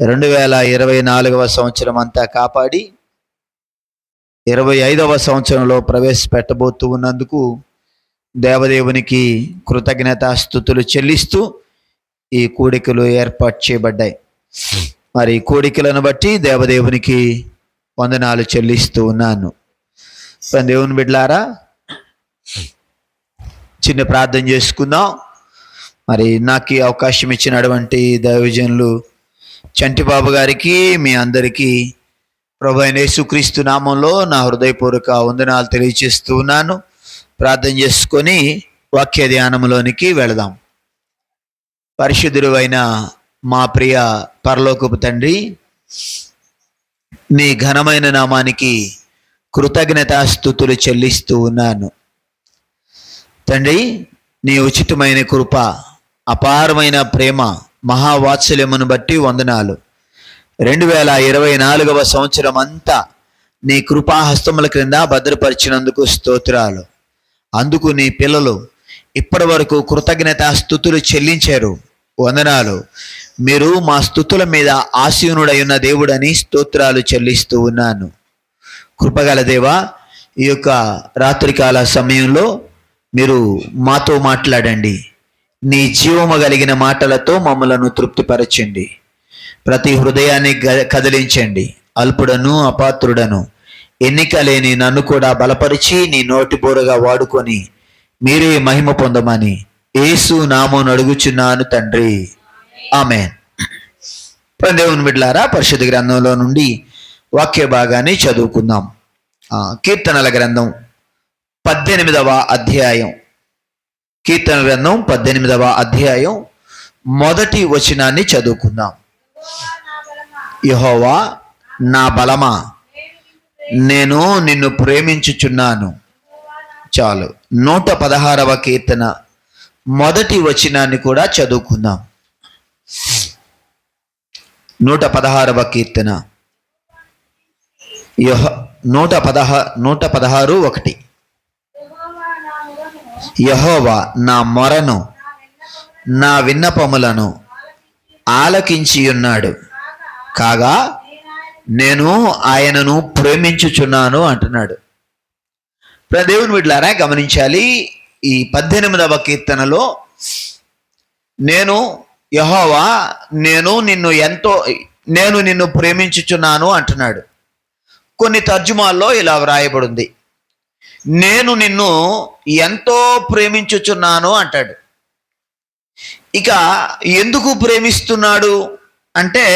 2024వ సంవత్సరం అంతా కాపాడి 25వ సంవత్సరంలో ప్రవేశపెట్టబోతూ ఉన్నందుకు దేవదేవునికి కృతజ్ఞతాస్తుతులు చెల్లిస్తూ ఈ కూడికలు ఏర్పాటు చేయబడ్డాయి. మరి కూడికలను బట్టి దేవదేవునికి వందనాలు చెల్లిస్తూ ఉన్నాను. దేవుని బిడ్డలారా, చిన్న ప్రార్థన చేసుకుందాం. మరి నాకు ఈ అవకాశం ఇచ్చినటువంటి దైవజనులు చంటిబాబు గారికి, మీ అందరికీ ప్రభువైన యేసుక్రీస్తు నామంలో నా హృదయపూర్వక వందనాలు తెలియజేస్తూ ఉన్నాను. ప్రార్థన చేసుకొని వాక్య ధ్యానంలోనికి వెళదాం. పరిశుద్ధుడు అయిన మా ప్రియ పరలోకపు తండ్రి, నీ ఘనమైన నామానికి కృతజ్ఞతాస్తుతులు చెల్లిస్తూ ఉన్నాను. తండ్రి, నీ ఉచితమైన కృప, అపారమైన ప్రేమ, మహావాత్సల్యమును బట్టి వందనాలు. 2024వ సంవత్సరం అంతా నీ కృపాహస్తముల క్రింద భద్రపరిచినందుకు స్తోత్రాలు. అందుకు నీ పిల్లలు ఇప్పటి వరకు కృతజ్ఞతాస్తుతులు చెల్లించారు. వందనాలు. మీరు మా స్తుతుల మీద ఆసీనుడై ఉన్న దేవుడని స్తోత్రాలు చెల్లిస్తూ ఉన్నాను. కృపగల దేవా, ఈ యొక్క రాత్రికాల సమయంలో మీరు మాతో మాట్లాడండి. నీ జీవము కలిగిన మాటలతో మమ్మలను తృప్తిపరచండి. ప్రతి హృదయాన్ని కదిలించండి. అల్పుడను అపాత్రుడను ఎన్నిక లేని నన్ను కూడా బలపరిచి నీ నోటి బోరగా వాడుకొని మీరే మహిమ పొందమని యేసు నామమున అడుగుచున్నాను తండ్రి, ఆమేన్. దేవుని బిడ్డలారా, పరిశుద్ధ గ్రంథంలో నుండి వాక్య భాగాన్ని చదువుకుందాం. కీర్తనల గ్రంథం 18వ అధ్యాయం. కీర్తన గ్రంథం 18వ అధ్యాయం మొదటి వచనాన్ని చదువుకుందాం. యెహోవా నా బలమా, నేను నిన్ను ప్రేమించుచున్నాను. చాలు. 116వ కీర్తన మొదటి వచనాన్ని కూడా చదువుకుందాం. 116వ కీర్తన 116:1. యెహోవా నా మొరను, నా విన్నపములను ఆలకించి ఉన్నాడు కాగా నేను ఆయనను ప్రేమించుచున్నాను అంటున్నాడు. దేవుని బిడ్డలారా, గమనించాలి. ఈ 18వ కీర్తనలో యెహోవా నేను నిన్ను ప్రేమించుచున్నాను అంటున్నాడు. కొన్ని తర్జుమాల్లో ఇలా వ్రాయబడింది, నేను నిన్ను ఎంతో ప్రేమించుచున్నాను అంటాడు. ఇక ఎందుకు ప్రేమిస్తున్నాడు అంటే,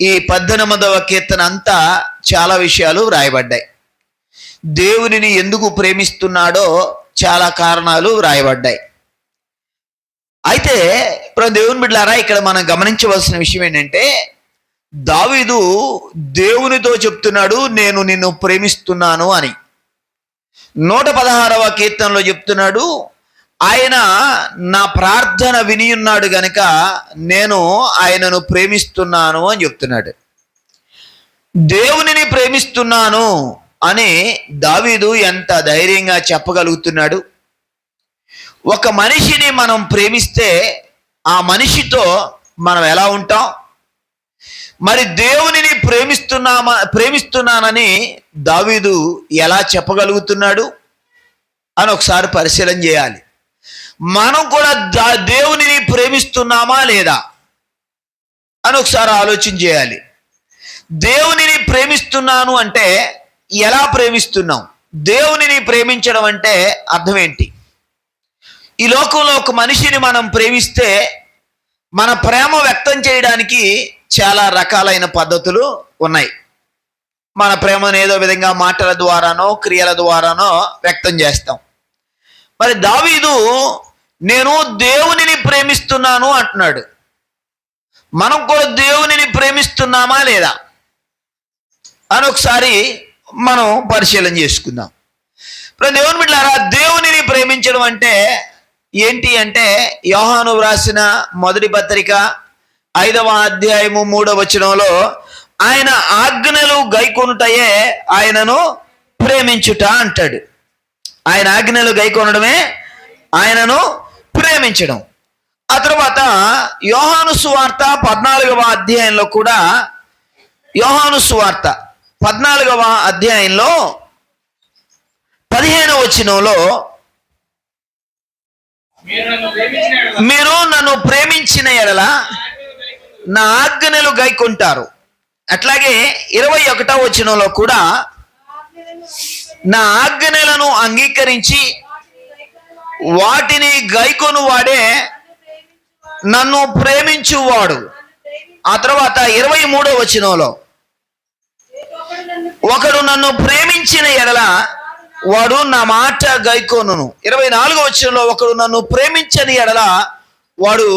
ఈ 18వ కీర్తన అంతా చాలా విషయాలు వ్రాయబడ్డాయి. దేవునిని ఎందుకు ప్రేమిస్తున్నాడో చాలా కారణాలు వ్రాయబడ్డాయి. అయితే దేవుని బిడ్డలారా, ఇక్కడ మనం గమనించవలసిన విషయం ఏంటంటే, దావీదు దేవునితో చెప్తున్నాడు నేను నిన్ను ప్రేమిస్తున్నాను అని. 116వ కీర్తనలో చెప్తున్నాడు, ఆయన నా ప్రార్థన విని ఉన్నాడు గనుక నేను ఆయనను ప్రేమిస్తున్నాను అని చెప్తున్నాడు. దేవునిని ప్రేమిస్తున్నాను అని దావీదు ఎంత ధైర్యంగా చెప్పగలుగుతున్నాడు. ఒక మనిషిని మనం ప్రేమిస్తే ఆ మనిషితో మనం ఎలా ఉంటాం? మరి దేవునిని ప్రేమిస్తున్నానని దావీదు ఎలా చెప్పగలుగుతున్నాడు అని ఒకసారి పరిశీలన చేయాలి. మనం కూడా దేవునిని ప్రేమిస్తున్నామా లేదా అని ఒకసారి ఆలోచన చేయాలి. దేవునిని ప్రేమిస్తున్నాను అంటే ఎలా ప్రేమిస్తున్నాం? దేవునిని ప్రేమించడం అంటే అర్థం ఏంటి? ఈ లోకంలో ఒక మనిషిని మనం ప్రేమిస్తే మన ప్రేమ వ్యక్తం చేయడానికి చాలా రకాలైన పద్ధతులు ఉన్నాయి. మన ప్రేమను ఏదో విధంగా మాటల ద్వారానో క్రియల ద్వారానో వ్యక్తం చేస్తాం. మరి దావీదు నేను దేవునిని ప్రేమిస్తున్నాను అంటున్నాడు. మనం కూడా దేవునిని ప్రేమిస్తున్నామా లేదా అని ఒకసారి మనం పరిశీలన చేసుకుందాం. దేవుని బిడ్డలారా, దేవునిని ప్రేమించడం అంటే ఏంటి అంటే, యోహాను వ్రాసిన మొదటి పత్రిక 5వ అధ్యాయము 3వ వచనంలో ఆయన ఆజ్ఞలు గైకొనుటయే ఆయనను ప్రేమించుట అంటాడు. ఆయన ఆజ్ఞలు గైకొనడమే ఆయనను ప్రేమించడం. ఆ తర్వాత యోహాను సువార్త 14వ అధ్యాయంలో కూడా, యోహాను సువార్త 14వ అధ్యాయంలో 15వ వచనంలో, మీరు నన్ను ప్రేమించిన ఎడల నా ఆజ్ఞలు గైకొంటారు. అట్లాగే 21వ వచనంలో కూడా, నా ఆజ్ఞలను అంగీకరించి వాటిని గైకొను వాడే నన్ను ప్రేమించువాడు. ఆ తర్వాత 23వ వచనంలో, ఒకడు నన్ను ప్రేమించిన ఎడల వాడు నా మాట గైకోనును. 24వ వచనంలో, ఒకడు నన్ను ప్రేమించని ఎడల వాడు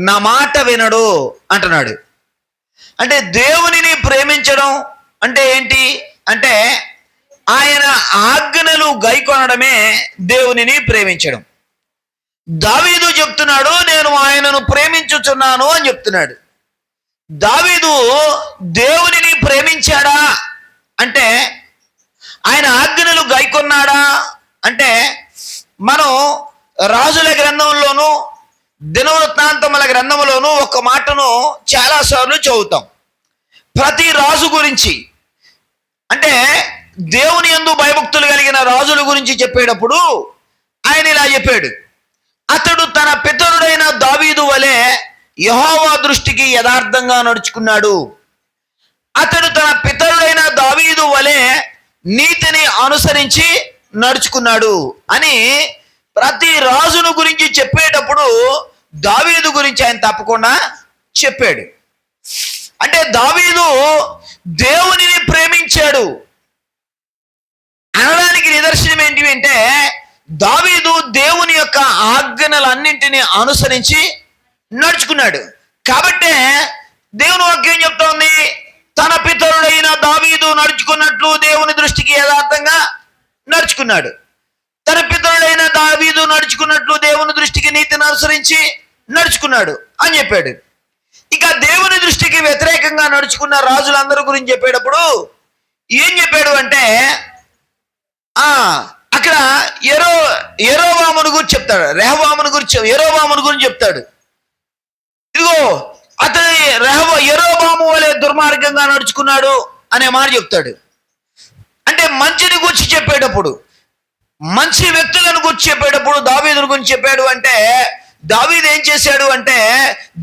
నా మాట వినడు అంటున్నాడు. అంటే దేవునిని ప్రేమించడం అంటే ఏంటి అంటే, ఆయన ఆజ్ఞలు గైకొనడమే దేవునిని ప్రేమించడం. దావీదు చెప్తున్నాడు, నేను ఆయనను ప్రేమించుచున్నాను అని చెప్తున్నాడు. దావీదు దేవునిని ప్రేమించాడా అంటే, ఆయన ఆజ్ఞలు గైకొన్నాడా అంటే, మనం రాజుల గ్రంథంలోను దినవృత్తాంతముల గ్రంథంలోను ఒక మాటను చాలాసార్లు చదువుతాం. ప్రతి రాజు గురించి, అంటే దేవుని యందు భయభక్తులు కలిగిన రాజుల గురించి చెప్పేటప్పుడు ఆయన ఇలా చెప్పాడు, అతడు తన పితరుడైన దావీదు వలె యెహోవా దృష్టికి యథార్థంగా నడుచుకున్నాడు. అతడు తన పితరుడైన దావీదు వలె నీతిని అనుసరించి నడుచుకున్నాడు అని ప్రతి రాజును గురించి చెప్పేటప్పుడు దావీదు గురించి ఆయన తప్పకుండా చెప్పాడు. అంటే దావీదు దేవునిని ప్రేమించాడు అనడానికి నిదర్శనం ఏంటి అంటే, దావీదు దేవుని యొక్క ఆజ్ఞలన్నింటినీ అనుసరించి నడుచుకున్నాడు. కాబట్టే దేవుని వాక్యం చెప్తా ఉంది, తన పితరుడైన దావీదు నడుచుకున్నట్లు దేవుని దృష్టికి యథార్థంగా నడుచుకున్నాడు. తన పితరుడైన దావీదు నడుచుకున్నట్లు దేవుని దృష్టికి నీతిని అనుసరించి నడుచుకున్నాడు అని చెప్పాడు. ఇక దేవుని దృష్టికి వ్యతిరేకంగా నడుచుకున్న రాజులందరి గురించి చెప్పేటప్పుడు ఏం చెప్పాడు అంటే, అక్కడ యెరోబామును గురించి చెప్తాడు, యెరోబామును గురించి చెప్తాడు. ఇదిగో అతని యెరోబాము వలె దుర్మార్గంగా నడుచుకున్నాడు అనే మాట చెప్తాడు. అంటే మంచిని గురించి చెప్పేటప్పుడు, మంచి వ్యక్తులను గురించి చెప్పేటప్పుడు దావీదుని గురించి చెప్పాడు. అంటే దావీదు ఏం చేశాడు అంటే,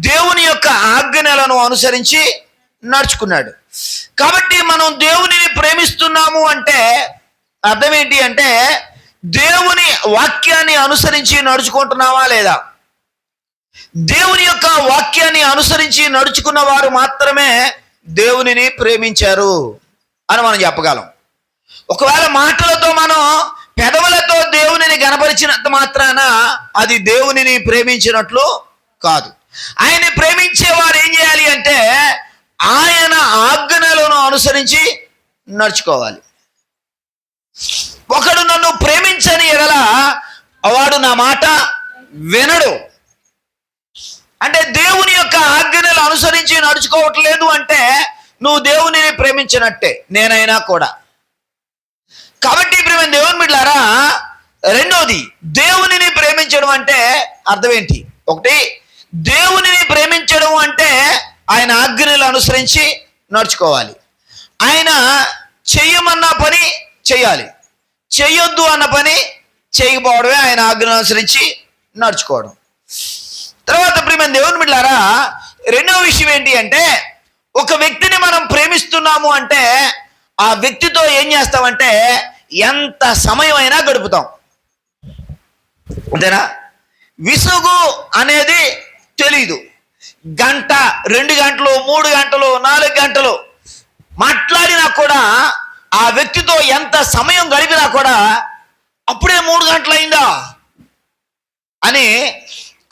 దేవుని యొక్క ఆజ్ఞలను అనుసరించి నడుచుకున్నాడు. కాబట్టి మనం దేవునిని ప్రేమిస్తున్నాము అంటే అర్థం ఏంటి అంటే, దేవుని వాక్యాన్ని అనుసరించి నడుచుకుంటున్నావా లేదా? దేవుని యొక్క వాక్యాన్ని అనుసరించి నడుచుకున్న వారు మాత్రమే దేవునిని ప్రేమించారు అని మనం చెప్పగలం. ఒకవేళ మాటలతో మనం పెదవులతో దేవునిని గణపరిచినంత మాత్రాన అది దేవునిని ప్రేమించినట్లు కాదు. ఆయన్ని ప్రేమించే వారు ఏం చేయాలి అంటే, ఆయన ఆజ్ఞలను అనుసరించి నడుచుకోవాలి. ఒకడు నన్ను ప్రేమించని ఎడల వాడు నా మాట వినడు. అంటే దేవుని యొక్క ఆజ్ఞలు అనుసరించి నడుచుకోవట్లేదు అంటే నువ్వు దేవునిని ప్రేమించినట్టే, నేనైనా కూడా. కాబట్టి ప్రేమ దేవుని బిడ్డలారా, రెండోది దేవునిని ప్రేమించడం అంటే అర్థం ఏంటి? ఒకటి, దేవునిని ప్రేమించడం అంటే ఆయన ఆజ్ఞలు అనుసరించి నడుచుకోవాలి. ఆయన చెయ్యమన్న పని చేయాలి, చెయ్యొద్దు అన్న పని చేయకపోవడమే ఆయన ఆజ్ఞలు అనుసరించి నడుచుకోవడం. తర్వాత ప్రేమ దేవుని బిడ్డలారా, రెండవ విషయం ఏంటి అంటే, ఒక వ్యక్తిని మనం ప్రేమిస్తున్నాము అంటే ఆ వ్యక్తితో ఏం చేస్తామంటే ఎంత సమయం అయినా గడుపుతాం, అంతేనా? విసుగు అనేది తెలీదు. గంట, 2 గంటలు, 3 గంటలు, 4 గంటలు మాట్లాడినా కూడా, ఆ వ్యక్తితో ఎంత సమయం గడిపినా కూడా అప్పుడే 3 గంటలు అయిందా అని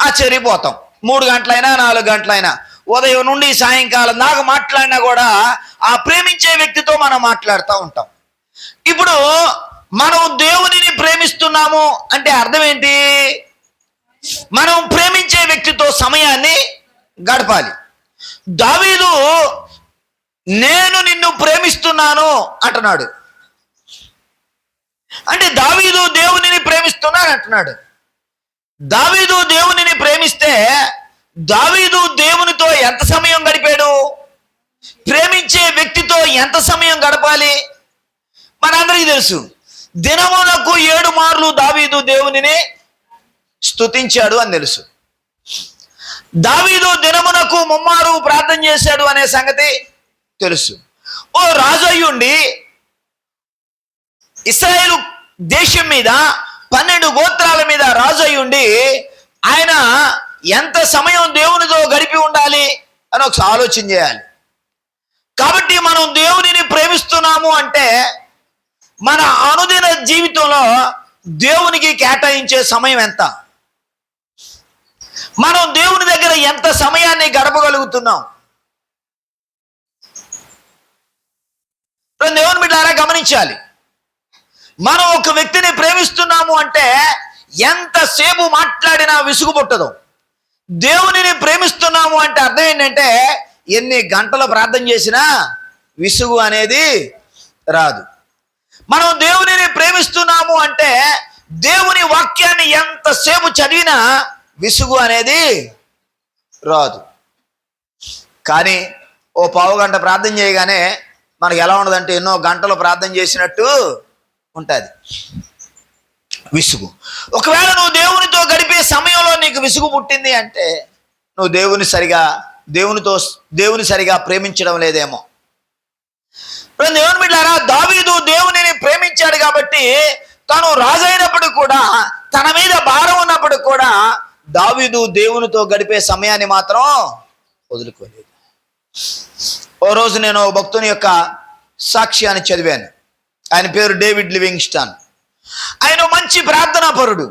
ఆశ్చర్యపోతాం. 3 గంటలైనా 4 గంటలైనా, ఉదయం నుండి సాయంకాలం దాకా మాట్లాడినా కూడా ఆ ప్రేమించే వ్యక్తితో మనం మాట్లాడుతూ ఉంటాం. ఇప్పుడు మనం దేవునిని ప్రేమిస్తున్నాము అంటే అర్థం ఏంటి? మనం ప్రేమించే వ్యక్తితో సమయాన్ని గడపాలి. దావీదు నేను నిన్ను ప్రేమిస్తున్నాను అంటున్నాడు. అంటే దావీదు దేవునిని ప్రేమిస్తున్నాను అంటున్నాడు. దావీదు దేవునిని ప్రేమిస్తే దావీదు దేవునితో ఎంత సమయం గడిపాడు? ప్రేమించే వ్యక్తితో ఎంత సమయం గడపాలి? మనందరికీ తెలుసు. దినమునకు 7 మార్లు దావీదు దేవునిని స్తుతించాడు అని తెలుసు. దావీదు దినమునకు 3 మారు ప్రార్థన చేశాడు అనే సంగతి తెలుసు. ఓ రాజయ్యుండి ఇశ్రాయేలు దేశం మీద 12 గోత్రాల మీద రాజయ్యుండి ఆయన ఎంత సమయం దేవునితో గడిపి ఉండాలి అని ఒకసారి ఆలోచన చేయాలి. కాబట్టి మనం దేవునిని ప్రేమిస్తున్నాము అంటే మన అనుదిన జీవితంలో దేవునికి కేటాయించే సమయం ఎంత? మనం దేవుని దగ్గర ఎంత సమయాన్ని గడపగలుగుతున్నాం? దేవుని బిడ్డలారా గమనించాలి. మనం ఒక వ్యక్తిని ప్రేమిస్తున్నాము అంటే ఎంతసేపు మాట్లాడినా విసుగు పుట్టదు. దేవునిని ప్రేమిస్తున్నాము అంటే అర్థం ఏంటంటే ఎన్ని గంటలు ప్రార్థన చేసినా విసుగు అనేది రాదు. మనం దేవునిని ప్రేమిస్తున్నాము అంటే దేవుని వాక్యాన్ని ఎంతసేపు చదివినా విసుగు అనేది రాదు. కానీ ఓ పావు గంట ప్రార్థన చేయగానే మనకు ఎలా ఉండదంటే ఎన్నో గంటలు ప్రార్థన చేసినట్టు ఉంటుంది విసుగు. ఒకవేళ నువ్వు దేవునితో గడిపే సమయంలో నీకు విసుగు పుట్టింది అంటే నువ్వు దేవుని సరిగా ప్రేమించడం లేదేమో. దేవుని బిడ్డలారా, దావీదు దేవునిని ప్రేమించాడు కాబట్టి తను రాజైనప్పుడు కూడా, తన మీద భారం ఉన్నప్పుడు కూడా దావీదు దేవునితో గడిపే సమయాన్ని మాత్రం వదులుకోలేదు. ఓ రోజు నేను భక్తుని యొక్క సాక్ష్యాన్ని చదివాను. ఆయన పేరు డేవిడ్ లివింగ్స్టన్. ఆయన మంచి ప్రార్థనా పరుడు.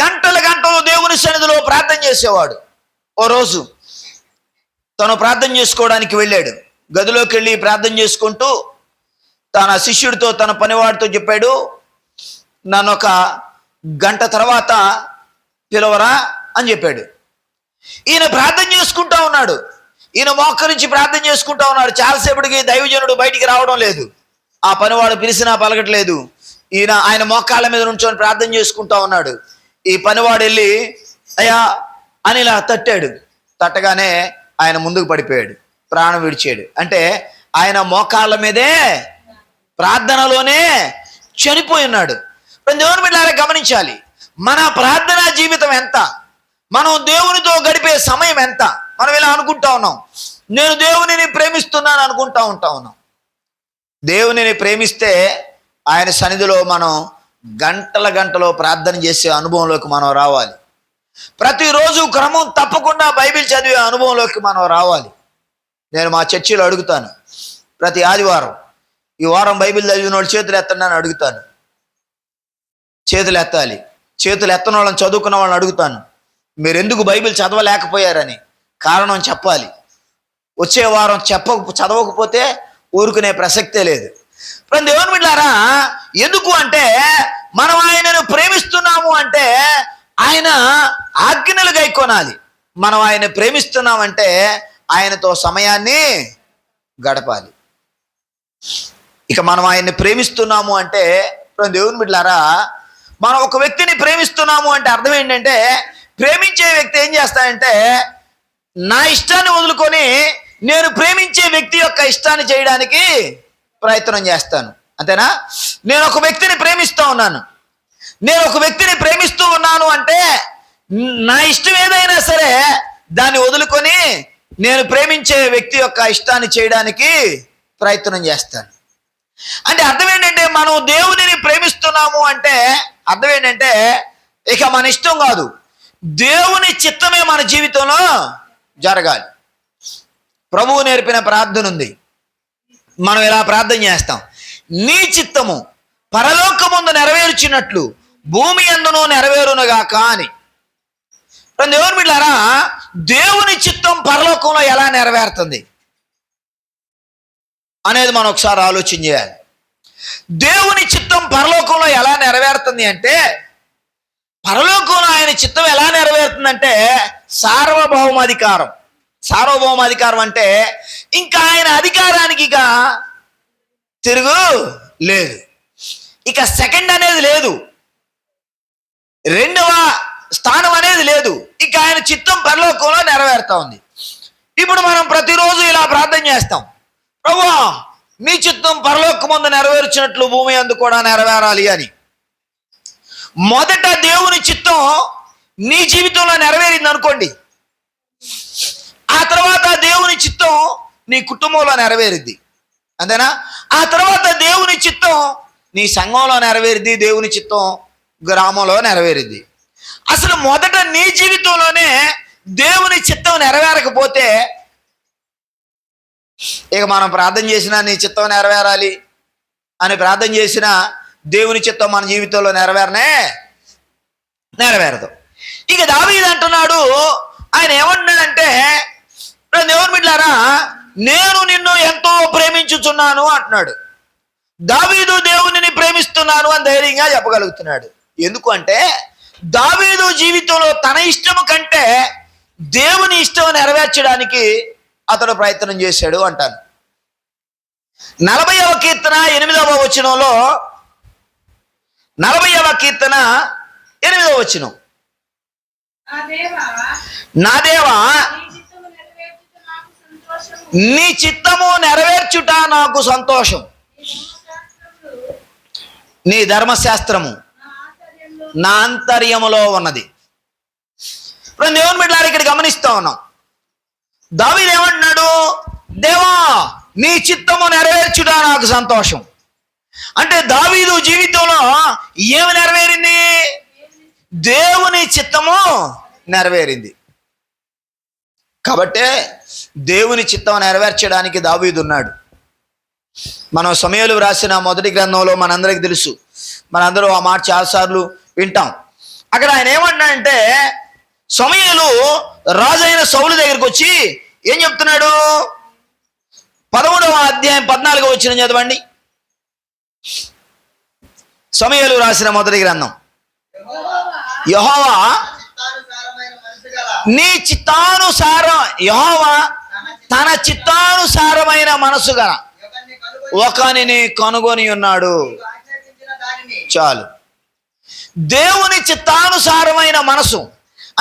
గంటలు దేవుని సన్నిధిలో ప్రార్థన చేసేవాడు. ఓ రోజు తను ప్రార్థన చేసుకోవడానికి వెళ్ళాడు. గదిలోకి వెళ్ళి ప్రార్థన చేసుకుంటూ తన శిష్యుడితో, తన పనివాడితో చెప్పాడు, నన్ను ఒక గంట తర్వాత పిలవరా అని చెప్పాడు. ఈయన ప్రార్థన చేసుకుంటా ఉన్నాడు. ఈయన మోకరించి ప్రార్థన చేసుకుంటా ఉన్నాడు. చాలాసేపటికి దైవజనుడు బయటికి రావడం లేదు. ఆ పనివాడు పిలిచినా పలకట్లేదు. ఆయన మోకాళ్ళ మీద నుంచొని ప్రార్థన చేసుకుంటా ఉన్నాడు. ఈ పనివాడు వెళ్ళి అయ్యా అని ఇలా తట్టాడు. తట్టగానే ఆయన ముందుకు పడిపోయాడు, ప్రాణం విడిచాడు. అంటే ఆయన మోకాళ్ళ మీదే ప్రార్థనలోనే చనిపోయి ఉన్నాడు. దేవుని బిడ్డలారా గమనించాలి, మన ప్రార్థనా జీవితం ఎంత, మనం దేవునితో గడిపే సమయం ఎంత. మనం ఇలా అనుకుంటా ఉన్నాం, నేను దేవునిని ప్రేమిస్తున్నాను అనుకుంటా ఉన్నాం. దేవునిని ప్రేమిస్తే ఆయన సన్నిధిలో మనం గంటలో ప్రార్థన చేసే అనుభవంలోకి మనం రావాలి. ప్రతిరోజు క్రమం తప్పకుండా బైబిల్ చదివే అనుభవంలోకి మనం రావాలి. నేను మా చర్చిలో అడుగుతాను, ప్రతి ఆదివారం ఈ వారం బైబిల్ చదివిన వాళ్ళు చేతులు ఎత్తండి అని అడుగుతాను. చేతులు ఎత్తాలి. చేతులు ఎత్తని వాళ్ళని, చదువుకున్న వాళ్ళని అడుగుతాను, మీరు ఎందుకు బైబిల్ చదవలేకపోయారని కారణం చెప్పాలి. వచ్చే వారం చదవకపోతే ఊరుకునే ప్రసక్తే లేదు. దేవుని బిడ్డలారా, ఎందుకు అంటే మనం ఆయనను ప్రేమిస్తున్నాము అంటే ఆయన ఆజ్ఞలు గైకొనాలి. మనం ఆయన ప్రేమిస్తున్నామంటే ఆయనతో సమయాన్ని గడపాలి. ఇక మనం ఆయన్ని ప్రేమిస్తున్నాము అంటే దేవుని బిడ్డలారా, మనం ఒక వ్యక్తిని ప్రేమిస్తున్నాము అంటే అర్థం ఏంటంటే, ప్రేమించే వ్యక్తి ఏం చేస్తాడంటే నా ఇష్టాన్ని వదులుకొని నేను ప్రేమించే వ్యక్తి యొక్క ఇష్టాన్ని చేయడానికి ప్రయత్నం చేస్తాను. అంతేనా? నేను ఒక వ్యక్తిని ప్రేమిస్తూ ఉన్నాను. నేను ఒక వ్యక్తిని ప్రేమిస్తూ ఉన్నాను అంటే నా ఇష్టం ఏదైనా సరే దాన్ని వదులుకొని నేను ప్రేమించే వ్యక్తి యొక్క ఇష్టాన్ని చేయడానికి ప్రయత్నం చేస్తాను. అంటే అర్థం ఏంటంటే మనం దేవునిని ప్రేమిస్తున్నాము అంటే అర్థం ఏంటంటే ఇక మన ఇష్టం కాదు, దేవుని చిత్తమే మన జీవితంలో జరగాలి. ప్రభువు నేర్పిన ప్రార్థన ఉంది. మనం ఇలా ప్రార్థన చేస్తాం, నీ చిత్తము పరలోకమందు నెరవేర్చినట్లు భూమి యందును నెరవేరునుగాక అని. దేవుని బిడ్డలారా, దేవుని చిత్తం పరలోకంలో ఎలా నెరవేరుతుంది అనేది మనం ఒకసారి ఆలోచన చేయాలి. దేవుని చిత్తం పరలోకంలో ఎలా నెరవేరుతుంది అంటే, పరలోకంలో ఆయన చిత్తం ఎలా నెరవేరుతుందంటే సార్వభౌమాధికారం. సార్వభౌమాధికారం అంటే ఇంకా ఆయన అధికారానికి ఇక తిరుగు లేదు, ఇక సెకండ్ అనేది లేదు, స్థానం అనేది లేదు. ఇక ఆయన చిత్తం పరలోకంలో నెరవేరుతా ఉంది. ఇప్పుడు మనం ప్రతిరోజు ఇలా ప్రార్థన చేస్తాం, ప్రభువా మీ చిత్తం పరలోకమందు నెరవేర్చినట్లు భూమి అందు కూడా నెరవేరాలి అని. మొదట దేవుని చిత్తం నీ జీవితంలో నెరవేరింది అనుకోండి, ఆ తర్వాత దేవుని చిత్తం నీ కుటుంబంలో నెరవేరిద్ది, అంతేనా? ఆ తర్వాత దేవుని చిత్తం నీ సంఘంలో నెరవేరిద్ది, దేవుని చిత్తం గ్రామంలో నెరవేరిద్ది. అసలు మొదట నీ జీవితంలోనే దేవుని చిత్తం నెరవేరకపోతే ఇక మనం ప్రార్థన చేసినా నీ చిత్తం నెరవేరాలి అని ప్రార్థన చేసినా దేవుని చిత్తం మన జీవితంలో నెరవేరదు. ఇక దావీదు అంటున్నాడు, ఆయన ఏమంటున్నాడంటే, దేవుని బిడ్డలారా నేను నిన్ను ఎంతో ప్రేమించుచున్నాను అంటున్నాడు. దావీదు దేవునిని ప్రేమిస్తున్నాను అని ధైర్యంగా చెప్పగలుగుతున్నాడు. ఎందుకు అంటే దావీదు జీవితంలో తన ఇష్టము కంటే దేవుని ఇష్టం నెరవేర్చడానికి అతడు ప్రయత్నం చేశాడు అంటాను. 40వ కీర్తన 8వ వచనంలో, 40వ కీర్తన 8వ వచనం, నా దేవా నీ చిత్తము నెరవేర్చుట నాకు సంతోషం, నీ ధర్మశాస్త్రము నా ఆంతర్యములో ఉన్నది. ఇప్పుడు దేవుని బిడ్డలారా ఇక్కడ గమనిస్తా ఉన్నాం, దావీదు ఏమంటున్నాడు, దేవా నీ చిత్తము నెరవేర్చుట నాకు సంతోషం. అంటే దావీదు జీవితంలో ఏమి నెరవేరింది? దేవుని చిత్తము నెరవేరింది. కాబట్టే దేవుని చిత్తం నెరవేర్చడానికి దావీదు ఉన్నాడు. మనం సమూయేలు రాసిన మొదటి గ్రంథంలో మనందరికీ తెలుసు, మనందరూ ఆ మాట చాలాసార్లు వింటాం. అక్కడ ఆయన ఏమన్నాడంటే, సమూయేలు రాజైన సౌలు దగ్గరికి వచ్చి ఏం చెప్తున్నాడు? 11వ అధ్యాయం 14వ వచనం చదవండి. సమూయేలు రాసిన మొదటి గ్రంథం. యెహోవా నీ చిత్తానుసారం, యెహోవా తన చిత్తానుసారమైన మనసు గల ఒకనిని కనుగొని ఉన్నాడు. చాలు. దేవుని చిత్తానుసారమైన మనసు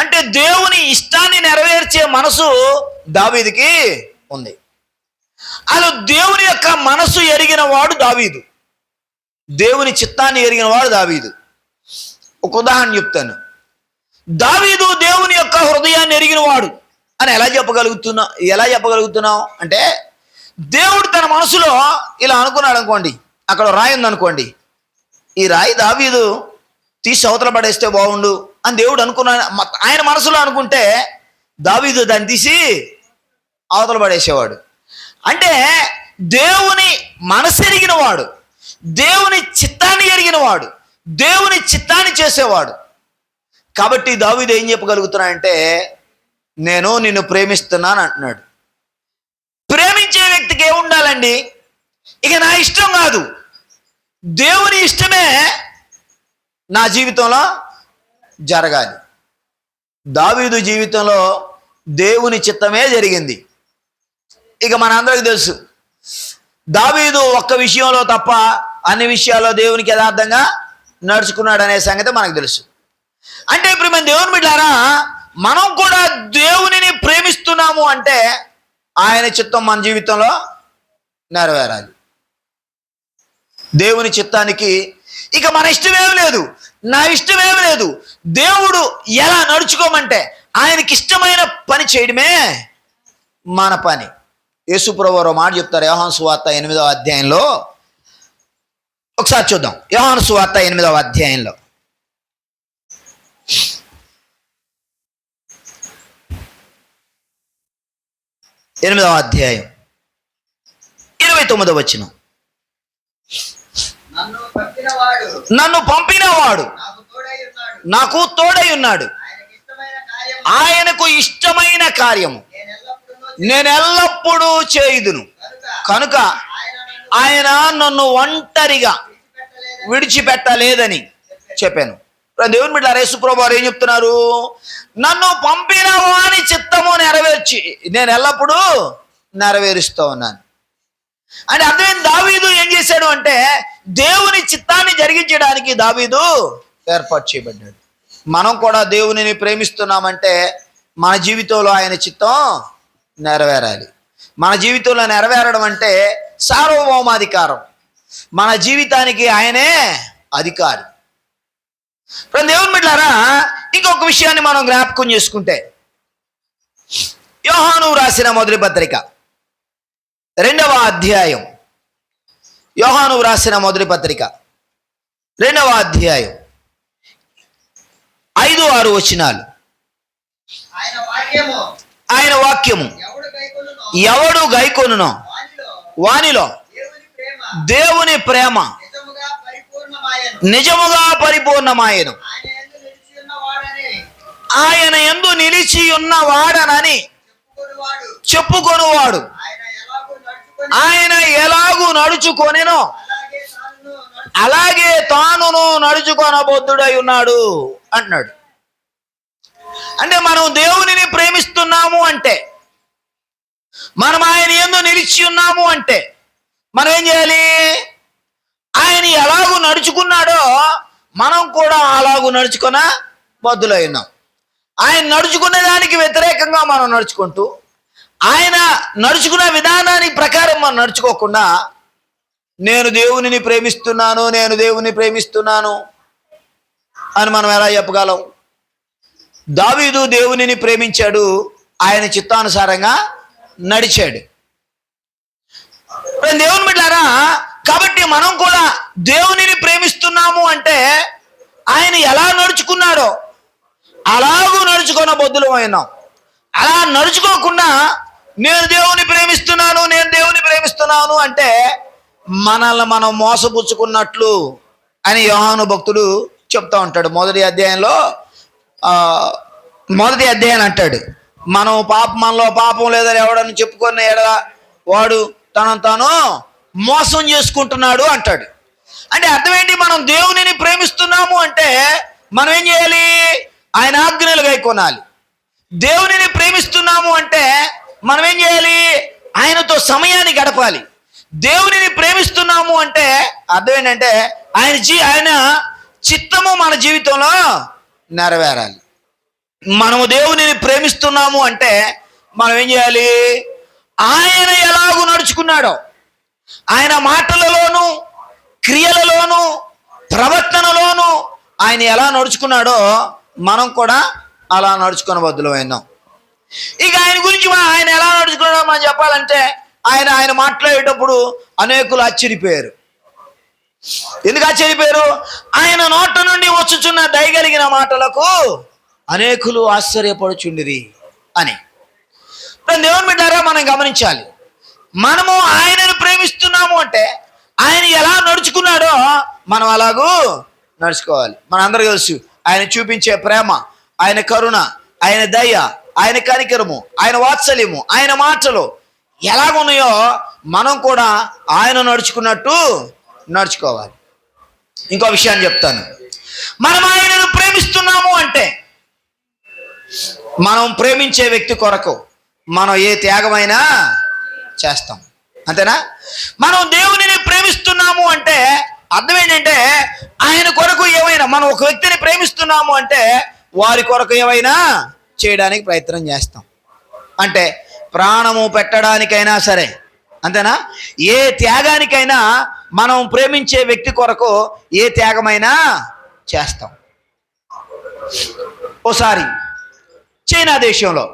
అంటే దేవుని ఇష్టాన్ని నెరవేర్చే మనసు దావీదుకి ఉంది. అలా దేవుని యొక్క మనసు ఎరిగిన వాడు దావీదు, దేవుని చిత్తాన్ని ఎరిగిన వాడు దావీదు. ఒక ఉదాహరణ చెప్తాను. దావీదు దేవుని యొక్క హృదయాన్ని ఎరిగిన వాడు అని ఎలా చెప్పగలుగుతున్నాం అంటే, దేవుడు తన మనసులో ఇలా అనుకున్నాడు అనుకోండి, అక్కడ రాయి ఉందనుకోండి, ఈ రాయి దావీదు తీసి అవతల పడేస్తే బాగుండు అని దేవుడు అనుకున్నాడు. ఆయన మనసులో అనుకుంటే దావీదు దాన్ని తీసి అవతల పడేసేవాడు. అంటే దేవుని మనసు ఎరిగిన వాడు, దేవుని చిత్తాన్ని ఎరిగిన వాడు, దేవుని చిత్తాన్ని చేసేవాడు. కాబట్టి దావీదు ఏం చెప్పగలుగుతున్నాడంటే, నేను నిన్ను ప్రేమిస్తున్నాను అంటున్నాడు. ప్రేమించే వ్యక్తికి ఏముండాలండి? ఇక నా ఇష్టం కాదు, దేవుని ఇష్టమే నా జీవితంలో జరగాలి. దావీదు జీవితంలో దేవుని చిత్తమే జరిగింది. ఇక మనందరికీ తెలుసు, దావీదు ఒక్క విషయంలో తప్ప అన్ని విషయాల్లో దేవునికి యథార్థంగా నడుచుకున్నాడు అనే సంగతి మనకు తెలుసు. అంటే ఇప్పుడు మేము దేవుని బిడ్డలారా, మనం కూడా దేవునిని ప్రేమిస్తున్నాము అంటే ఆయన చిత్తం మన జీవితంలో నెరవేరాలి. దేవుని చిత్తానికి ఇక మన ఇష్టమేమి లేదు, నా ఇష్టమేమి లేదు. దేవుడు ఎలా నడుచుకోమంటే ఆయనకి ఇష్టమైన పని చేయడమే మన పని. యేసుప్రభువు వారు మాట చెప్తారు యోహాను సువార్త 8వ అధ్యాయంలో. ఒకసారి చూద్దాం. యోహాను సువార్త 8వ అధ్యాయంలో 8వ అధ్యాయం 29వ వచనం. నన్ను పంపినవాడు నాకు తోడై ఉన్నాడు, ఆయనకు ఇష్టమైన కార్యము నేను ఎల్లప్పుడూ చేయుదును, కనుక ఆయన నన్ను ఒంటరిగా విడిచిపెట్టలేదని చెప్పాను. దేవుని బిడ్డలారా, యేసుప్రభువు వారు ఏం చెప్తున్నారు? నన్ను పంపిన వాని చిత్తము నెరవేర్చి నేను ఎల్లప్పుడూ నెరవేరుస్తూ ఉన్నాను అని అర్థమైన దావీదు ఏం చేశాడు అంటే, దేవుని చిత్తాన్ని జరిగించడానికి దావీదు ఏర్పాటు చేయబడ్డాడు. మనం కూడా దేవునిని ప్రేమిస్తున్నామంటే మన జీవితంలో ఆయన చిత్తం నెరవేరాలి. మన జీవితంలో నెరవేరడం అంటే సార్వభౌమాధికారం. మన జీవితానికి ఆయనే అధికారి. దేవుని బిడ్డలారా, ఇంకొక విషయాన్ని మనం జ్ఞాపకం చేసుకుంటే, యోహాను రాసిన మొదటి పత్రిక 2వ అధ్యాయం, యోహాను రాసిన మొదటి పత్రిక 2వ అధ్యాయం 5-6 వచనాలు. ఆయన వాక్యము ఎవడు గైకొనునో వానిలో దేవుని ప్రేమ నిజముగా పరిపూర్ణమాయెను. ఆయన యందు నిలిచి ఉన్నవాడనని చెప్పుకొనువాడు ఆయన ఎలాగూ నడుచుకొనెనో అలాగే తానును నడుచుకొనబోద్ధుడై ఉన్నాడు అంటున్నాడు. అంటే మనం దేవునిని ప్రేమిస్తున్నాము అంటే, మనం ఆయన యందు నిలిచి ఉన్నాము అంటే మనం ఏం చేయాలి? ఆయన ఎలాగూ నడుచుకున్నాడో మనం కూడా అలాగూ నడుచుకున్న బద్దులై ఉన్నాం. ఆయన నడుచుకునే దానికి వ్యతిరేకంగా మనం నడుచుకుంటూ, ఆయన నడుచుకున్న విధానానికి ప్రకారం మనం నడుచుకోకుండా, నేను దేవునిని ప్రేమిస్తున్నాను, నేను దేవుని ప్రేమిస్తున్నాను అని మనం ఎలా చెప్పగలం? దావీదు దేవునిని ప్రేమించాడు, ఆయన చిత్తానుసారంగా నడిచాడు. దేవుని బిడ్డలారా, కాబట్టి మనం కూడా దేవునిని ప్రేమిస్తున్నాము అంటే ఆయన ఎలా నడుచుకున్నాడో అలాగూ నడుచుకున్న బొద్దులమైనాం. అలా నడుచుకోకుండా నేను దేవుని ప్రేమిస్తున్నాను, నేను దేవుని ప్రేమిస్తున్నాను అంటే మనల్ని మనం మోసపుచ్చుకున్నట్లు అని యోహాను భక్తుడు చెప్తా ఉంటాడు. మొదటి అధ్యాయం అంటాడు, మనలో పాపం లేదని ఎవడని చెప్పుకున్న ఎడల వాడు తనను తాను మోసం చేసుకుంటున్నాడు అంటాడు. అంటే అర్థం ఏంటి? మనం దేవునిని ప్రేమిస్తున్నాము అంటే మనం ఏం చేయాలి? ఆయన ఆజ్ఞలు గైకొనాలి. దేవునిని ప్రేమిస్తున్నాము అంటే మనం ఏం చేయాలి? ఆయనతో సమయాన్ని గడపాలి. దేవునిని ప్రేమిస్తున్నాము అంటే అర్థం ఏంటంటే ఆయన చిత్తము మన జీవితంలో నెరవేరాలి. మనము దేవునిని ప్రేమిస్తున్నాము అంటే మనం ఏం చేయాలి? ఆయన ఎలాగూ నడుచుకున్నాడో, ఆయన మాటలలోనూ క్రియలలోనూ ప్రవర్తనలోనూ ఆయన ఎలా నడుచుకున్నాడో మనం కూడా అలా నడుచుకున్న బద్దులమైనాం. ఇక ఆయన గురించి ఆయన ఎలా నడుచుకున్నాడో మనం చెప్పాలంటే ఆయన మాట్లాడేటప్పుడు అనేకులు ఆశ్చర్యపోయారు. ఎందుకు ఆశ్చర్యపోయారు? ఆయన నోట నుండి వచ్చుచున్న దయగలిగిన మాటలకు అనేకులు ఆశ్చర్యపడుచుండిరి అని. దేవుని బిడ్డారా, మనం గమనించాలి. మనము ఆయనను ప్రేమిస్తున్నాము అంటే ఆయన ఎలా నడుచుకున్నాడో మనం అలాగూ నడుచుకోవాలి. మనందరూ తెలుసు ఆయన చూపించే ప్రేమ, ఆయన కరుణ, ఆయన దయ, ఆయన కనికరము, ఆయన వాత్సల్యము, ఆయన మాటలు ఎలాగున్నాయో మనం కూడా ఆయన నడుచుకున్నట్టు నడుచుకోవాలి. ఇంకో విషయాన్ని చెప్తాను. మనం ఆయనను ప్రేమిస్తున్నాము అంటే మనం ప్రేమించే వ్యక్తి కొరకు మనం ఏ త్యాగమైనా చేస్తాం. అంతేనా? మనం దేవునిని ప్రేమిస్తున్నాము అంటే అర్థం ఏంటంటే ఆయన కొరకు ఏమైనా, మనం ఒక వ్యక్తిని ప్రేమిస్తున్నాము అంటే వారి కొరకు ఏమైనా చేయడానికి ప్రయత్నం చేస్తాం. అంటే ప్రాణము పెట్టడానికైనా సరే, అంతేనా? ఏ త్యాగానికైనా మనం ప్రేమించే వ్యక్తి కొరకు ఏ త్యాగమైనా చేస్తాం. ఓసారి చైనా దేశంలో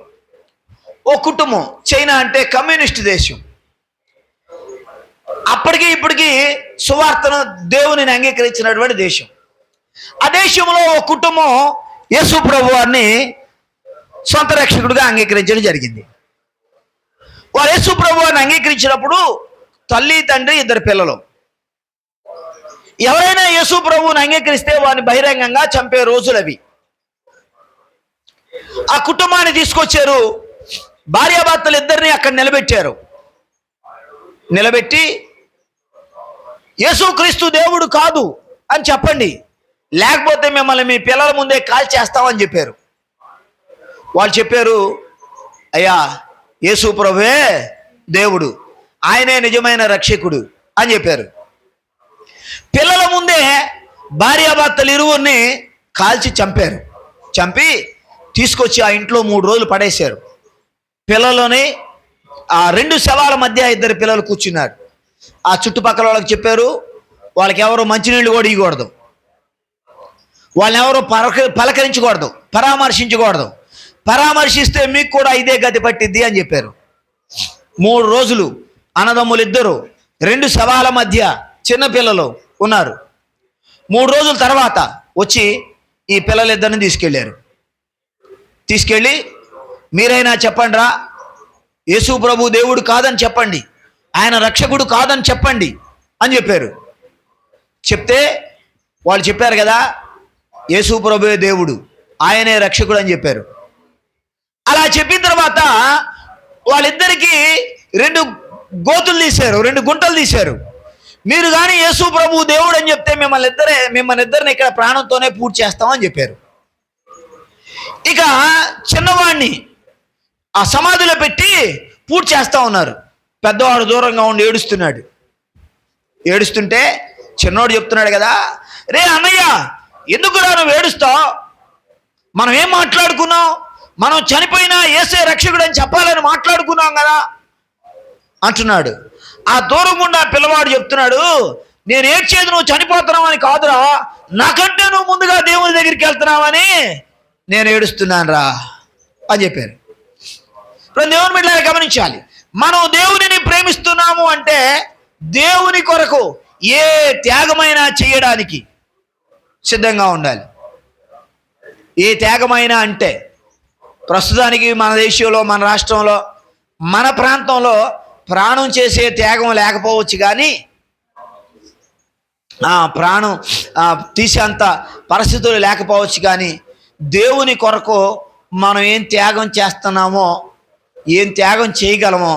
ఓ కుటుంబం, చైనా అంటే కమ్యూనిస్ట్ దేశం, అప్పటికి ఇప్పటికీ సువార్తను దేవునిని అంగీకరించినటువంటి దేశం. ఆ దేశంలో ఓ కుటుంబం యేసు ప్రభువాన్ని సొంత రక్షకుడిగా అంగీకరించడం జరిగింది. వారు యేసు ప్రభువాన్ని అంగీకరించినప్పుడు తల్లి, తండ్రి, 2 పిల్లలు. ఎవరైనా యేసు ప్రభువుని అంగీకరిస్తే వారిని బహిరంగంగా చంపే రోజులు అవి. ఆ కుటుంబాన్ని తీసుకొచ్చారు, భార్యాభర్తలు 2 అక్కడ నిలబెట్టారు. నిలబెట్టి యేసుక్రీస్తు దేవుడు కాదు అని చెప్పండి, లేకపోతే మిమ్మల్ని మీ పిల్లల ముందే కాల్ చేస్తామని చెప్పారు. వాళ్ళు చెప్పారు, అయ్యా యేసు ప్రభువే దేవుడు, ఆయనే నిజమైన రక్షకుడు అని చెప్పారు. పిల్లల ముందే భార్యాభర్తలు 2 కాల్చి చంపారు. చంపి తీసుకొచ్చి ఆ ఇంట్లో 3 రోజులు పడేశారు. పిల్లలని ఆ 2 శవాల మధ్య 2 పిల్లలు కూర్చున్నారు. ఆ చుట్టుపక్కల వాళ్ళకి చెప్పారు, వాళ్ళకి ఎవరు మంచినీళ్ళు కూడా ఇవ్వకూడదు, వాళ్ళని ఎవరు పలకరించకూడదు, పరామర్శించకూడదు, పరామర్శిస్తే మీకు కూడా ఇదే గతి పట్టిద్ది అని చెప్పారు. 3 రోజులు అన్నదమ్ములు ఇద్దరు 2 శవాల మధ్య చిన్న పిల్లలు ఉన్నారు. 3 రోజుల తర్వాత వచ్చి ఈ పిల్లలిద్దరిని తీసుకెళ్ళి మీరైనా చెప్పండి రా, యేసు ప్రభు దేవుడు కాదని చెప్పండి, ఆయన రక్షకుడు కాదని చెప్పండి అని చెప్పారు. చెప్తే వాళ్ళు చెప్పారు కదా, యేసు ప్రభువే దేవుడు, ఆయనే రక్షకుడు అని చెప్పారు. అలా చెప్పిన తర్వాత వాళ్ళిద్దరికీ 2 గోతులు తీశారు, 2 గుంటలు తీశారు. మీరు కానీ యేసు ప్రభు దేవుడు అని చెప్తే మిమ్మల్ని ఇద్దరిని ఇక్కడ ప్రాణంతోనే పూర్తి చేస్తామని చెప్పారు. ఇక చిన్నవాడిని ఆ సమాధిలో పెట్టి పూర్తి చేస్తా ఉన్నారు. పెద్దవాడు దూరంగా ఉండి ఏడుస్తుంటే చిన్నోడు చెప్తున్నాడు కదా, రే అన్నయ్య, ఎందుకు నువ్వు ఏడుస్తావు? మనం ఏం మాట్లాడుకున్నాం? మనం చనిపోయినా యేసే రక్షకుడు అని చెప్పాలని మాట్లాడుకున్నాం కదా అంటున్నాడు. ఆ దూరం గుండా పిల్లవాడు చెప్తున్నాడు, నేను ఏడ్చేది నువ్వు చనిపోతున్నావు అని కాదురా, నాకంటే నువ్వు ముందుగా దేవుని దగ్గరికి వెళ్తున్నావని నేను ఏడుస్తున్నాను రా అని చెప్పారు. ఇప్పుడు దేవుని బిడ్డలారా గమనించాలి, మనం దేవునిని ప్రేమిస్తున్నాము అంటే దేవుని కొరకు ఏ త్యాగమైనా చేయడానికి సిద్ధంగా ఉండాలి. ఏ త్యాగమైనా అంటే ప్రస్తుతానికి మన దేశంలో, మన రాష్ట్రంలో, మన ప్రాంతంలో ప్రాణం చేసే త్యాగం లేకపోవచ్చు, కానీ ప్రాణం తీసేంత పరిస్థితులు లేకపోవచ్చు, కానీ దేవుని కొరకు మనం ఏం త్యాగం చేస్తున్నామో, ఏం త్యాగం చేయగలమో,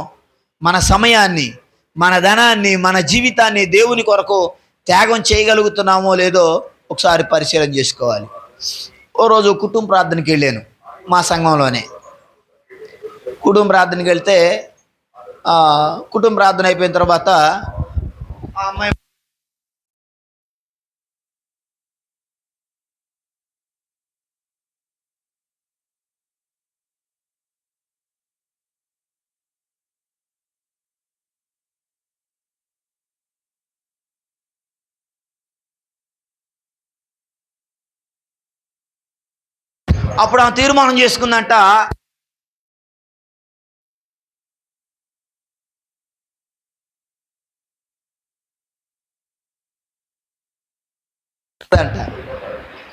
మన సమయాన్ని, మన ధనాన్ని, మన జీవితాన్ని దేవుని కొరకు త్యాగం చేయగలుగుతున్నామో లేదో ఒకసారి పరిశీలన చేసుకోవాలి. ఓ రోజు కుటుంబ ప్రార్థనకి వెళ్ళాను, మా సంఘంలోనే. కుటుంబ ప్రార్థనకి వెళ్తే కుటుంబ ప్రార్థన అయిపోయిన తర్వాత ఆ అమ్మాయి అప్పుడు ఆమె తీర్మానం చేసుకుందంట,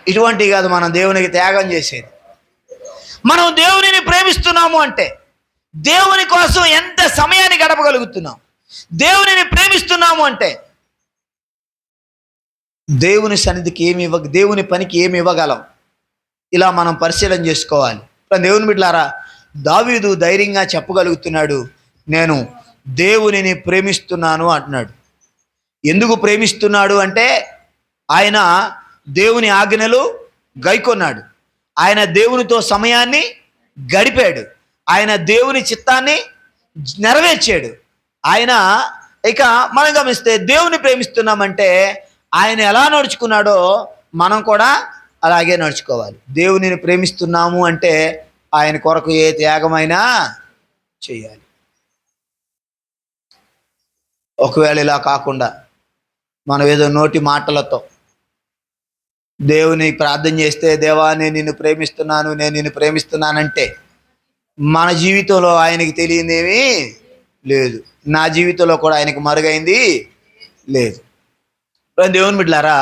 ఇటువంటివి కాదు మనం దేవునికి త్యాగం చేసేది. మనం దేవునిని ప్రేమిస్తున్నాము అంటే దేవుని కోసం ఎంత సమయాన్ని గడపగలుగుతున్నాం, దేవునిని ప్రేమిస్తున్నాము అంటే దేవుని సన్నిధికి దేవుని పనికి ఏమి ఇవ్వగలం, ఇలా మనం పరిశీలన చేసుకోవాలి. దేవుని బిడ్డలారా, దావీదు ధైర్యంగా చెప్పగలుగుతున్నాడు, నేను దేవునిని ప్రేమిస్తున్నాను అంటున్నాడు. ఎందుకు ప్రేమిస్తున్నాడు అంటే ఆయన దేవుని ఆజ్ఞలు గైకొన్నాడు, ఆయన దేవునితో సమయాన్ని గడిపాడు, ఆయన దేవుని చిత్తాన్ని నెరవేర్చాడు. ఆయన ఇక మనం గమనిస్తే దేవుని ప్రేమిస్తున్నామంటే ఆయన ఎలా నడుచుకున్నాడో మనం కూడా అలాగే నడుచుకోవాలి. దేవునిని ప్రేమిస్తున్నాము అంటే ఆయన కొరకు ఏ త్యాగమైనా చేయాలి. ఒకవేళ ఇలా కాకుండా మనం ఏదో నోటి మాటలతో దేవుని ప్రార్థన చేస్తే, దేవా నేను నిన్ను ప్రేమిస్తున్నానంటే మన జీవితంలో ఆయనకి తెలియదేమీ లేదు, నా జీవితంలో కూడా ఆయనకి మరుగైంది లేదు. దేవుని బిడ్డలారా,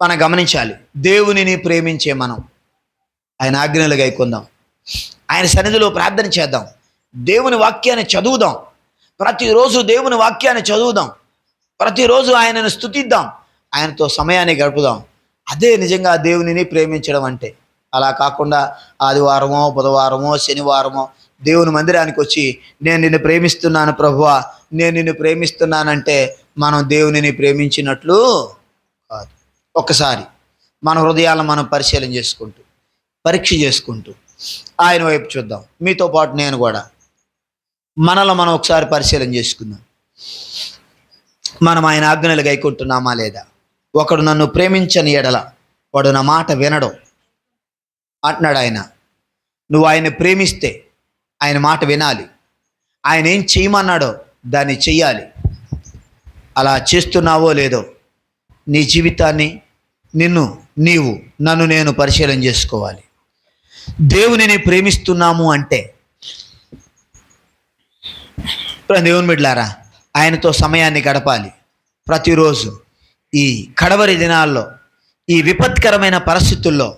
మనం గమనించాలి, దేవునిని ప్రేమించే మనం ఆయన ఆజ్ఞలు గైకొందాం, ఆయన సన్నిధిలో ప్రార్థన చేద్దాం, దేవుని వాక్యాన్ని చదువుదాం, ప్రతిరోజు దేవుని వాక్యాన్ని చదువుదాం, ప్రతిరోజు ఆయనను స్తుతిద్దాం, ఆయనతో సమయాన్ని గడుపుదాం. అదే నిజంగా దేవునిని ప్రేమించడం అంటే. అలా కాకుండా ఆదివారమో, బుధవారమో, శనివారమో దేవుని మందిరానికి వచ్చి నేను నిన్ను ప్రేమిస్తున్నాను ప్రభువా, నేను నిన్ను ప్రేమిస్తున్నానంటే మనం దేవునిని ప్రేమించినట్లు కాదు. ఒక్కసారి మన హృదయాలను మనం పరిశీలన చేసుకుంటూ, పరీక్ష చేసుకుంటూ ఆయన వైపు చూద్దాం. మీతో పాటు నేను కూడా మనలో మనం ఒకసారి పరిశీలన చేసుకుందాం. మనం ఆయన ఆజ్ఞలు గైకుంటున్నామా లేదా? ఒకడు నన్ను ప్రేమించని ఎడల వాడు నా మాట వినడు. అంటున్నాడు ఆయన. నువ్వు ఆయన ప్రేమిస్తే ఆయన మాట వినాలి. ఆయన ఏం చేయమన్నాడో దాన్ని చెయ్యాలి. అలా చేస్తున్నావో లేదో నీ జీవితాన్ని, నన్ను నేను పరిశీలన చేసుకోవాలి. దేవునిని ప్రేమిస్తున్నాము అంటే దేవుని బిడ్డలారా, ఆయనతో సమయాన్ని గడపాలి ప్రతిరోజు. ఈ కడవరి దినాల్లో, ఈ విపత్కరమైన పరిస్థితుల్లో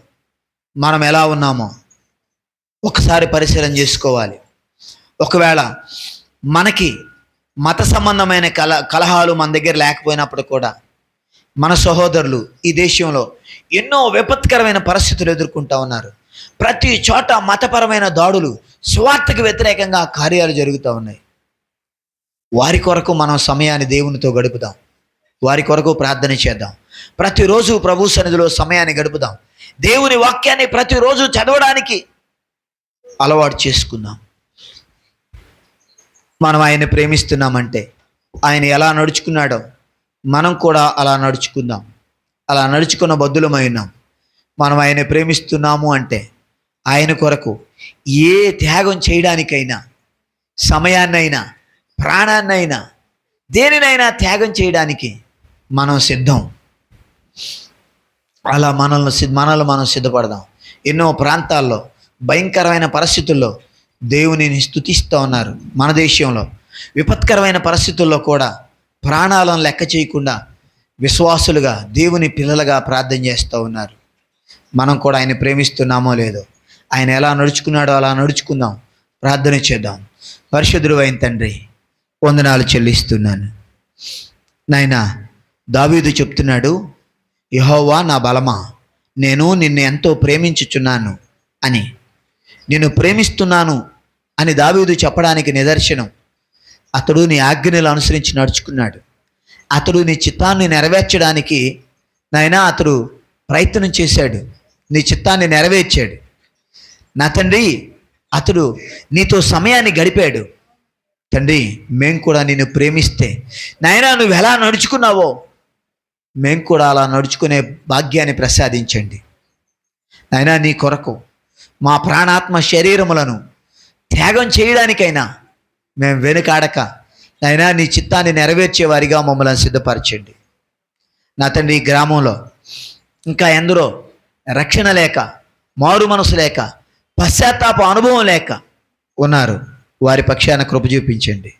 మనం ఎలా ఉన్నామో ఒకసారి పరిశీలన చేసుకోవాలి. ఒకవేళ మనకి మత సంబంధమైన కలహాలు మన దగ్గర లేకపోయినప్పుడు కూడా మన సహోదరులు ఈ దేశంలో ఎన్నో విపత్కరమైన పరిస్థితులు ఎదుర్కొంటూ ఉన్నారు. ప్రతి చోట మతపరమైన దాడులు, స్వార్థకు వ్యతిరేకంగా కార్యాలు జరుగుతూ ఉన్నాయి. వారి కొరకు మనం సమయాన్ని దేవునితో గడుపుదాం. వారి కొరకు ప్రార్థన చేద్దాం. ప్రతిరోజు ప్రభు సన్నిధిలో సమయాన్ని గడుపుదాం. దేవుని వాక్యాన్ని ప్రతిరోజు చదవడానికి అలవాటు చేసుకుందాం. మనం ఆయన్ని ప్రేమిస్తున్నామంటే ఆయన ఎలా నడుచుకున్నాడో మనం కూడా అలా నడుచుకుందాం. అలా నడుచుకున్న బద్దులమై ఉన్నాం. మనం ఆయన ప్రేమిస్తున్నాము అంటే ఆయన కొరకు ఏ త్యాగం చేయడానికైనా, సమయాన్నైనా, ప్రాణాన్నైనా, దేనినైనా త్యాగం చేయడానికి మనం సిద్ధం. అలా మనల్ని మనం సిద్ధపడదాం. ఎన్నో ప్రాంతాల్లో భయంకరమైన పరిస్థితుల్లో దేవునిని స్తుతిస్తూ ఉన్నారు. మన దేశంలో విపత్కరమైన పరిస్థితుల్లో కూడా ప్రాణాలను లెక్క చేయకుండా విశ్వాసులుగా, దేవుని పిల్లలుగా ప్రార్థన చేస్తూ ఉన్నారు. మనం కూడా ఆయన ప్రేమిస్తున్నామో లేదో, ఆయన ఎలా నడుచుకున్నాడో అలా నడుచుకుందాం. ప్రార్థన చేద్దాం. పరిశుద్ధుడు అయిన తండ్రి, వందనాలు చెల్లిస్తున్నాను. నాయనా, దావీదు చెప్తున్నాడు, యెహోవా నా బలమా, నేను నిన్ను ఎంతో ప్రేమించుచున్నాను అని. నిన్ను ప్రేమిస్తున్నాను అని దావీదు చెప్పడానికి నిదర్శనం, అతడు నీ ఆజ్ఞలు అనుసరించి నడుచుకున్నాడు. అతడు నీ చిత్తాన్ని నెరవేర్చడానికి నాయనా అతడు ప్రయత్నం చేశాడు. నీ చిత్తాన్ని నెరవేర్చాడు. నా తండ్రి, అతడు నీతో సమయాన్ని గడిపాడు. తండ్రి, మేము కూడా నిన్ను ప్రేమిస్తే నాయనా నువ్వు ఎలా నడుచుకున్నావో మేము కూడా అలా నడుచుకునే భాగ్యాన్ని ప్రసాదించండి. నాయనా, నీ కొరకు మా ప్రాణాత్మ శరీరములను త్యాగం చేయడానికైనా మేము వెనుకాడక నాయనా నీ చిత్తాన్ని నెరవేర్చే వారిగా మమ్మల్ని సిద్ధపరచండి. నా తండ్రి, ఈ గ్రామంలో ఇంకా ఎందరో రక్షణ లేక, మారు మనసు లేక, పశ్చాత్తాప అనుభవం లేక ఉన్నారు. వారి పక్షాన కృప చూపించండి,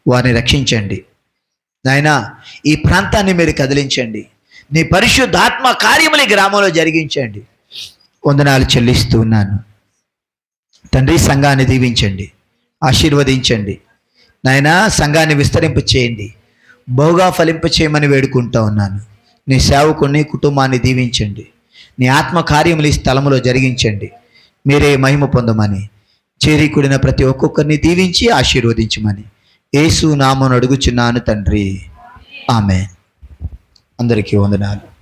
వారిని రక్షించండి. నాయనా, ఈ ప్రాంతాన్ని మీరు కదిలించండి. నీ పరిశుద్ధాత్మ కార్యములు ఈ గ్రామంలో జరిగించండి. వందనాలు చెల్లిస్తూ ఉన్నాను తండ్రి. సంఘాన్ని దీవించండి, ఆశీర్వదించండి. నాయనా, సంఘాన్ని విస్తరింప చేయండి, బహుగా ఫలింప చేయమని వేడుకుంటూ ఉన్నాను. నీ సేవకుని కుటుంబాన్ని దీవించండి. నీ ఆత్మ కార్యములు ఈ స్థలములో జరిగించండి. మీరే మహిమ పొందమని, చేరికూడిన ప్రతి ఒక్కొక్కరిని దీవించి ఆశీర్వదించమని యేసు నామమున అడుగుచున్నాను తండ్రి. ఆమేన్. అందరికీ వందనాలు.